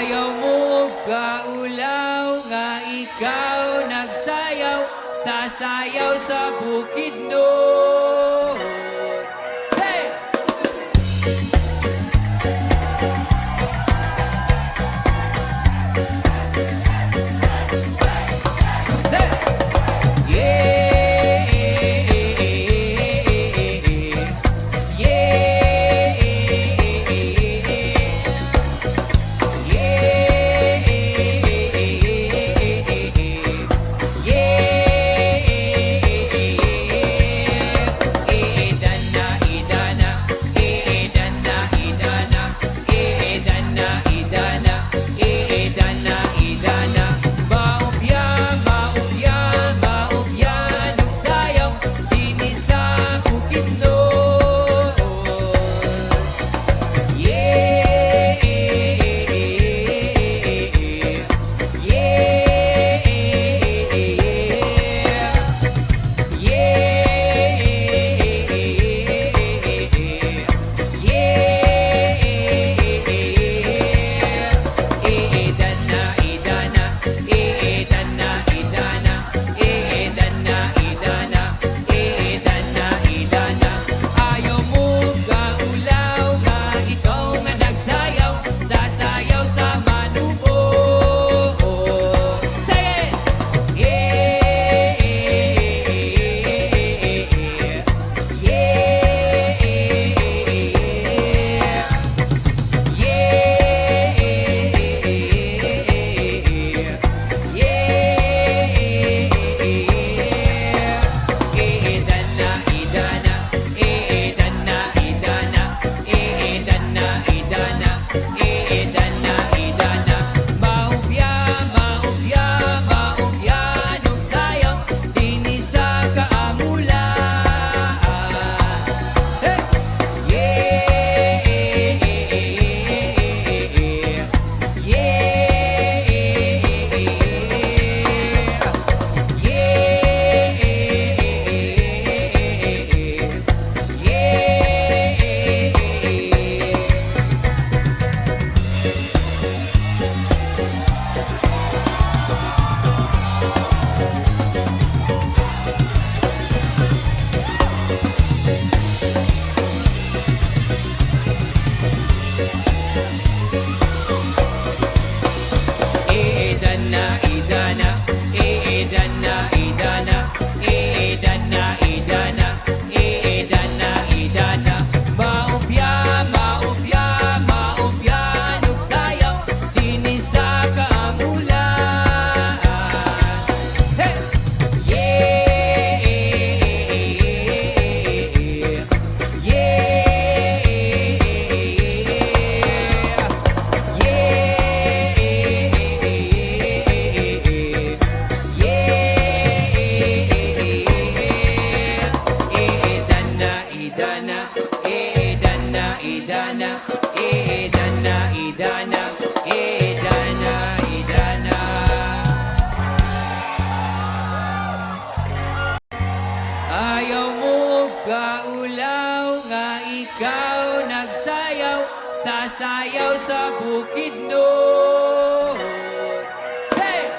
Ayaw mo kaulaw nga ikaw nagsayaw, sasayaw sa bukid noon. Say! Ayaw mo kaulaw nga ikaw nagsayaw, sasayaw sa bukid noon. Say!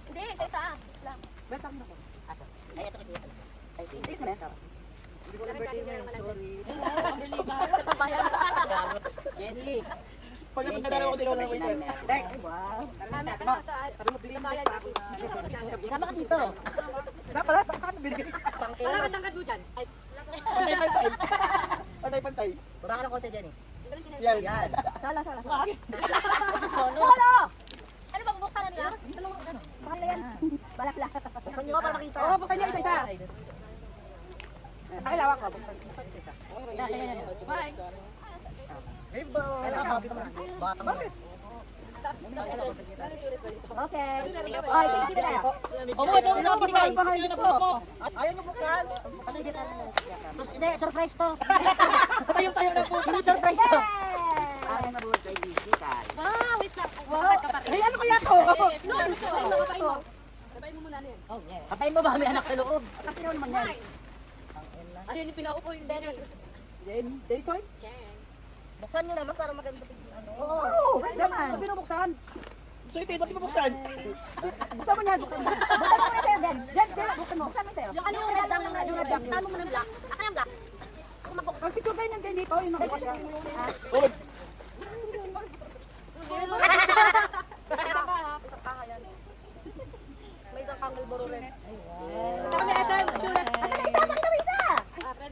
Hindi, isa-isa. Lang. Basta ako ako. Aso. Ay, ito kaya. Ay, Hindi ko na ito. Hindi ko na birthday niya. Sa tambayan. Jenny. Pag napagdadala ko dito lang ko ito. Next. Wow. Sama ka dito. Pala, saan binigay? Wala ka tangkad mo dyan. Ay, Pantay-pantay. Pantay-pantay. baba ka ng konti dyan eh. Yan. Yan. Sala. Solo. Solo! Ano ba, bubuksan na nila? Buksan na yan. Balas lang. Buksan nyo para makita. Oo, buksan niyo isa-isa. Ay, lawak ko. Buksan isa-isa. Bye. Rainbow. Bakit? Okay. Ay, hindi na. Oo, ito na binigay. Sino na po? Ayaw nyo buksan. Hindi, surprise to. Tayo na po. Hindi surprise to. Ay, nabuhat kay Gigi kay. Ah, wait lang. Ay, ano kaya to? Sabay mo muna yan. Patayin mo ba may anak sa loob? Kasi naman yan. Ayun yung pinaupo yung Daniel. Day Choy? Buksan nyo naman para maganda. Oo, naman. Sabi na buksan. So ito, bakit mo buksan? Buksan mo yan, buksan mo. Buksan mo na sa'yo, Dan. Yan, buksan mo. Buksan mo sa'yo. Yung ano yung nadang ng yung nadang. Tama mo ng black. Akin ang black. Ako magbuksan. Ang picture kayo ng ganito, yung nakuha siya. May isang kangal baro rin. Ito may SM, shoeless. Asa na isa? Pakita mo isa! Akin.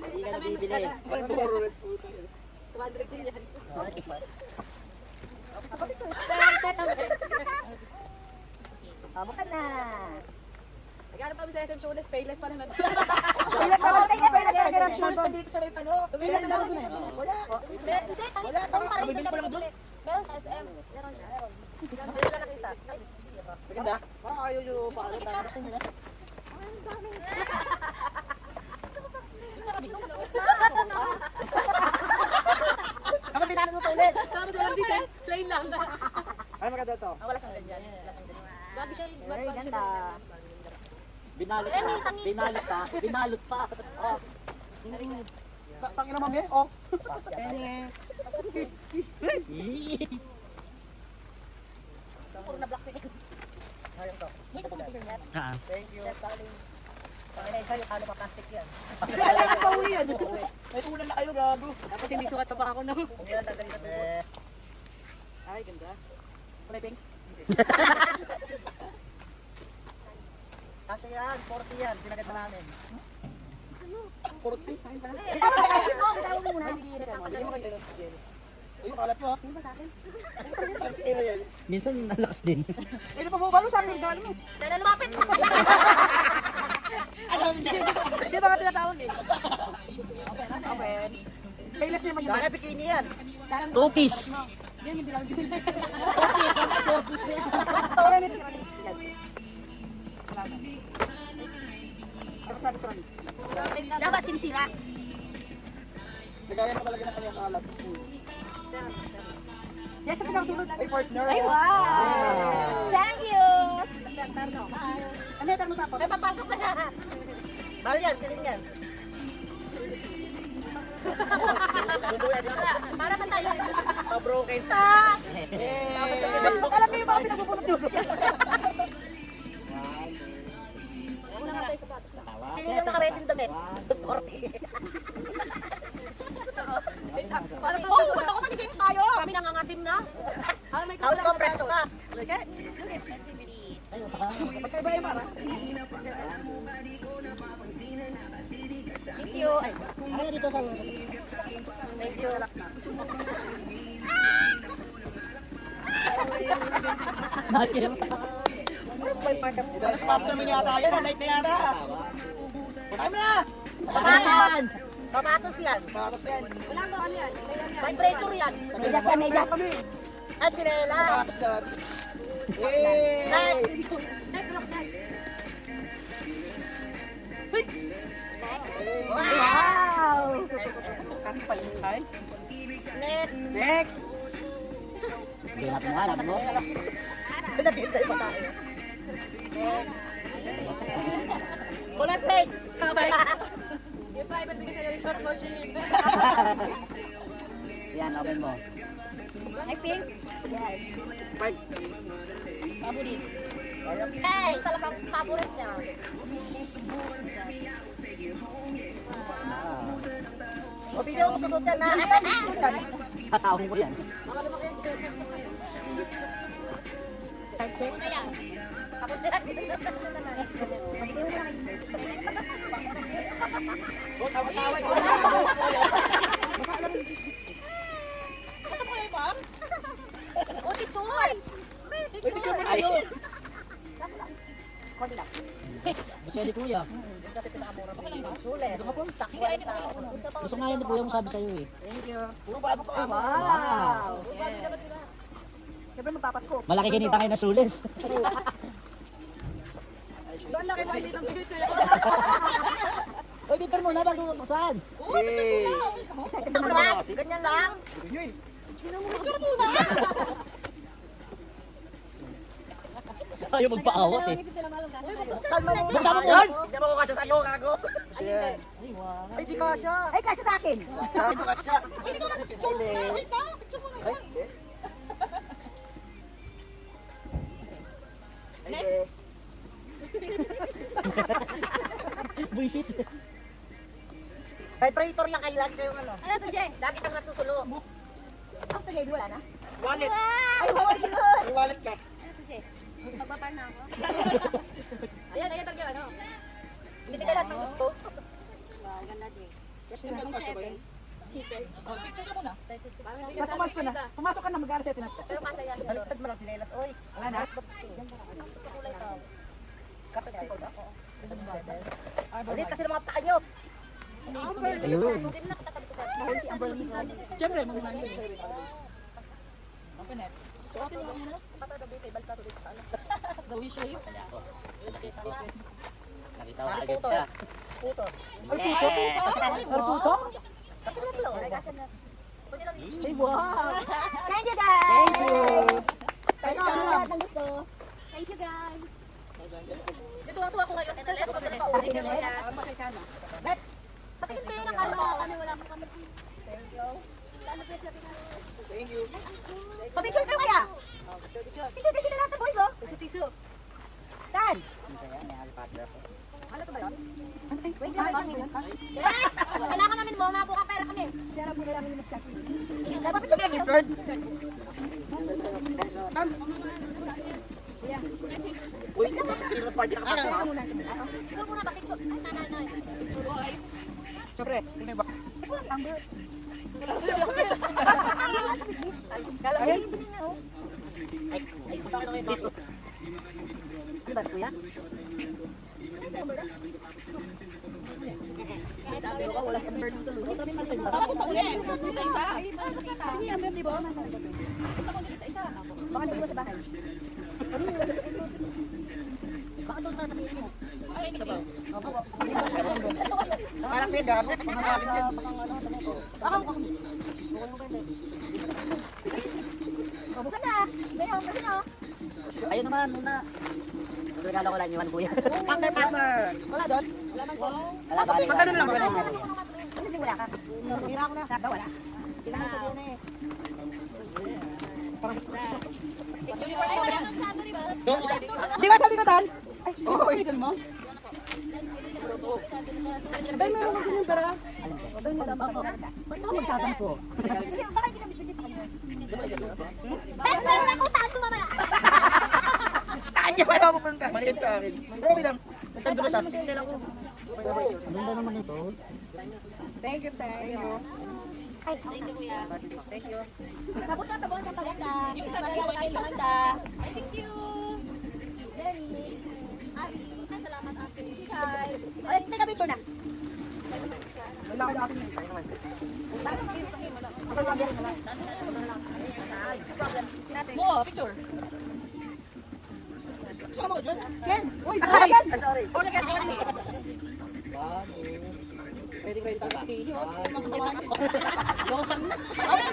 Hindi ka nabibili. Malboro rin po tayo. 200 din yan. Buksan na. Naghanap kami sa SM Showless, payless pa na natin. Payless naman, payless na ganang shoes dito sa may pano. Payless na doon eh. Wala. Hindi, itong parin doon na bibili. Meron sa SM. Meron siya. Meron lang nakita. Maganda. Parang ayaw yung paalit. Gusto nyo na. Kapag pinano ito ulit. Tapos walang design, plain lang. Ay, maganda ito. Wala siyang ganyan. Wala siyang ganyan. Bago siya, Ay, bago siya. ganda. Binalot pa. Binalot pa. Binalot pa. Oh. Pangina mami, oh. Puro na black skin. Ayun to. Thank you, darling. Pakilay sa'yo, ano pa plastic yan. Ay, pauwi yan. May ulan na kayo, gago. Tapos hindi sukat sa paa ko, no? Ay, ganda. Kulay pink. Kasi yan, 40 yan. Sinagat na namin. 40. Bitawan mo muna. Uy, kalat mo. Sino ba sa akin? Ito yan. Minsan nalakas din. Ito pa mo, balo sa akin, galo mo. Dahil lumapit. Hindi ba nga tinatawag eh? Amen. Payless naman yun. Dahil bikini yan. Cookies. Yan yung bilang binili. Dapat sinisira. Nagaya na talaga ng kanyang kalat. Yes, sa pinakasunod ay partner. Ay, wow! Thank you! Ano yung tarmo tapos? May papasok na siya. Mahal yan, silin yan. Para pa tayo. Pa-broken. Ah! Alam mo yung mga pinagpupulot nyo. Una nga tayo sa patos na. Sino yung nakaready ng damit? Sporty. Para pa Oh, ano ko manigay tayo? Kami nangangasim na. Para may House kapalang sa compresso patos. ka. Magkaiba yung para. Thank you. Ay, Ano dito sa thank you. Sakit. Ibang spot sa mga yata yun, night na yata. Pasay mo na! Samahan! Papasos yan. Patos yan. Wala ba ano yan? Ayan yan. Vibrator yan. Medyas yan, medyas kami. At sinela. Patos yan. Yay! Ay, blocks yan. Wow! Kami palingkay. Next. Next! Hindi natin hanap mo. Naghintay pa tayo. Kulay pink. Yung private din sa'yo, yung short machine. Yan, open mo. Ay, pink. Yes. Spark. Paborit. Hey! Talagang favorite niya. O, video ko susot yan na. Kasawin ko yan. Oh, tawag-tawag. O, titoy! Uy, tignan mo na yun. Gusto ni Kuya. Sulit. Gusto nga yan ni Kuya mo sabi sa'yo eh. Thank you. Puro bago pa. Wow! Siyempre magpapasko. Malaki kinita kayo na sulis. Doon lang kayo ng video. Uy, bitter mo na bago buksan. Yay! Ito ba? Ganyan lang? Yun. Ayaw magpaawat eh. Buksan mo muna. Buksan mo yan! Hindi mo ko kasi sa'yo, gago. Yan. Ay, di kasya. Ay, kasya sa akin. Sabi ko kasi siya. Buisit. Vibrator lang kayo. Lagi kayong ano. Ano to, Jay? Lagi kang nagsusulo. Ang tagay, wala na? Wallet. Ay, wala yun. May wallet ka. Ano to, Jay? Magpapar na ako. Ayan, talaga ano. Hindi ka lahat ng gusto. Wow, ganda, Jay. Kasi yung ganun kasi ba yun? Picture ka muna. Nasa pumasok ka na. Pumasok ka na, mag-aaral sa'yo tinatap. Pero kasya yan. Baliktad mo lang sinelas. Oy. Wala na? Kulay ka. Kapit ako. Ulit kasi ng mga paa nyo. Ayun. Hindi na kita sabi ko sa si Amberly. Siyempre, mga nangyayon sa'yo. Open it. Patadabi kay balik ka tuloy sa ano. Gawin siya yun. Nakita ko agad siya. Puto. Ano puto? Kasi na pala. Ay, kasya na. Pwede lang. Hey, wow! Thank you, guys. Thank you! Thank you sa lahat ng gusto. Thank you, guys. Tuwa-tuwa ko ngayon. Ito, let's Patingin kayo ng ano. Kami wala po kami. Thank you. Thank you. Pabicture kayo kaya? Picture kayo na lahat ng boys, oh. Tisu. Saan? Ano to ba yun? Wait lang. Yes! Kailangan namin mo. Mga buka pera kami. Sira po kailangan yung mag-chat. Dapat picture kayo. Bird. Uy, Christmas party na kapatid. Ikaw muna, bakit ko? Nanay. Siyempre, sino ba? Kala ko hindi na, oh. Diba, Kuya? Tapos sa uli. Isa-isa. Sige, Amber, di ba? Baka naiwan sa bahay. Baka doon sa piso mo. Hanap yung gamit, mga gamit yun. Buksan na! Ngayon, kasi na. Ayun naman, muna. Regalo ko lang yung Kuya. Partner! Wala doon? Wala ba? Magkano lang, magkano? Hindi, wala ka. Hira ko na. Wala. Kailangan sabihin na eh. Di ba sabi ko tan? Ay, oo, idol mo. Ay, meron ko din pera. Ba't ako magtatampo? Kasi baka hindi namin sa kanya. Pencil na kung saan tumamala. Saan niya ba pupunta? Maliit sa akin. Okay lang. Nasaan doon na siya? Ang ganda naman ito. Thank you, thank you. Ay, thank you, kuya. Thank you. Sabot na, sabot na, sabot na. Yung isa tayo ay maganda. Thank you. Jenny. Abi. Salamat, Abi. Hi. Let's take a picture na. Wala ko na akin yun. Kaya naman. Mo, picture. Sama ko dyan. Ken. Uy, ay, sorry. Oh, nag-get Pwede kayo tapos TV. Mga kasama ko. Losang na. Open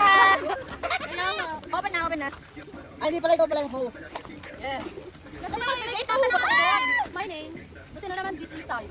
na. Open na, open na. Ay, di pala ikaw pala yung host. Yes. My name. Buti na naman dito tayo.